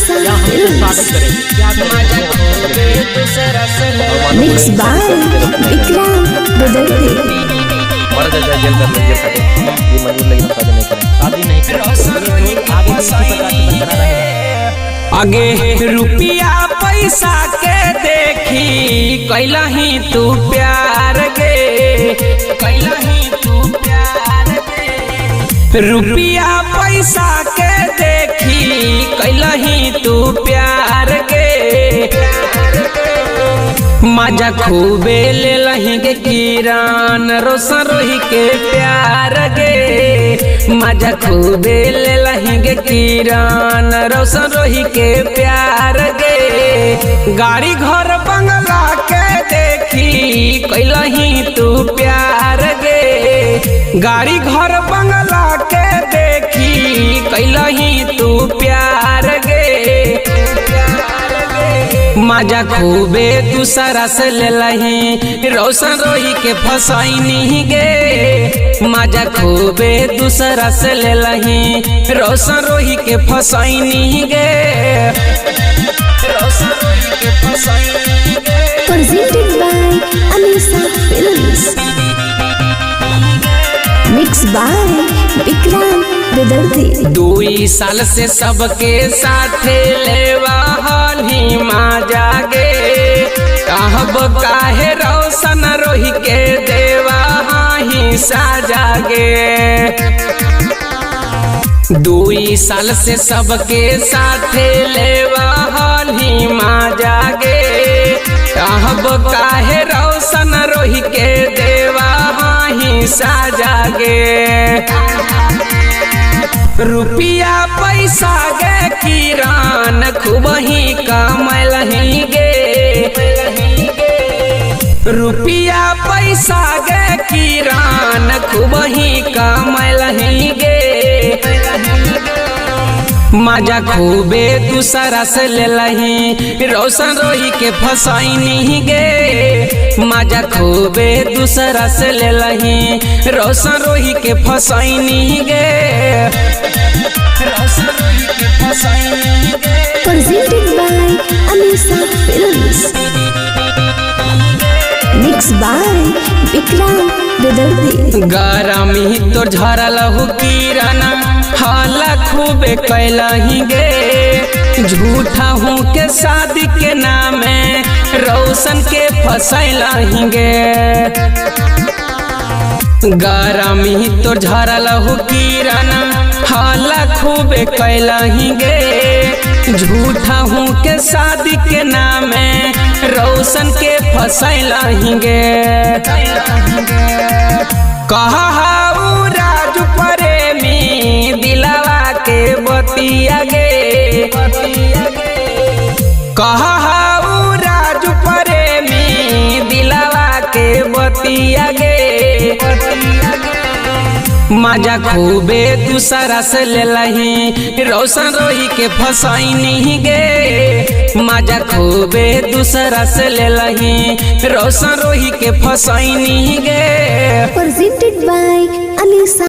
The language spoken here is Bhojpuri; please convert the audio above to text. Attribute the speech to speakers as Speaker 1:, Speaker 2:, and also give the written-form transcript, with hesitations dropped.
Speaker 1: या हम स्वागत करें।
Speaker 2: मिक्स बाय विक्रम बदलते
Speaker 3: मर जाए जेल कर लेंगे साथे ये मंजूर लेकिन शादी नहीं करें आगे किसी प्रकार की बरकरार रहे।
Speaker 4: आगे रुपया पैसा के देखी कैला ही तू प्यार गे, कैला ही तू प्यार गे। रुपया पैसा के देखी कैला ही तू प्यार गे। मजा खूबे ले लही के किरण रोशन रोही के प्यार गे। मजा खूबे ले लही के किरण रोशन रोही के प्यार गे। गाड़ी घर बंगला के देखी कैलही तू प्यार गे। गाड़ी घर बंगला के देखी कैलही तू प्यार गे। मजा खूबे दूसरा से ले लही रोशन रोही के फसाइनी गे। मजा खूबे दूसरा से ले लही रोशन रोही के फसाइनी गे। रोशन रोही के फसाइनी गे।
Speaker 2: presented by Anisa Films mix by Vikram बदलते
Speaker 4: 2 साल से सबके साथे लेवा हाली मजा गे। कहब काहे रोशन रोही के देवा ही साजा गे। 2 साल से सबके साथे लेवा हाली मजा गे। कहब काहे रोशन रोही के देवा ही साजा गे। रुपया पैसा गे किरण खूब ही कमलही गे। रुपया पैसा गे किरण खूब ही कमलही गे। मजा खूबे दूसरा से ले लही रोशन रोही के फसाइनी गे। मजा खूबे दूसरा से ले लही रोशन रोही के फसाइनी गे। रोशन रोही के फसाइनी गे।
Speaker 2: presented by Anisa Films mix by Vikram बदलते
Speaker 4: गरमी तो झरल हो किरण हाला खूबे कैलही गे। झूठा हूँ के शादी के नामे रोशन के फसैलही गे। गरमी तो झरल हो किरण हाला खूबे कैलही गे। झूठा हूँ के शादी के नामे रोशन के फसैलही गे। कहा राजू प्रेमी दिलवा के बतिया गे। कहा राजू प्रेमी दिलवा के बतिया गे। मजा खूबे दूसरा से ले लही रोशन रोही के फसाइनी गे। मजा खूबे दूसरा से ले लही रोशन रोही के फसाइनी गे।
Speaker 2: presented by Anisa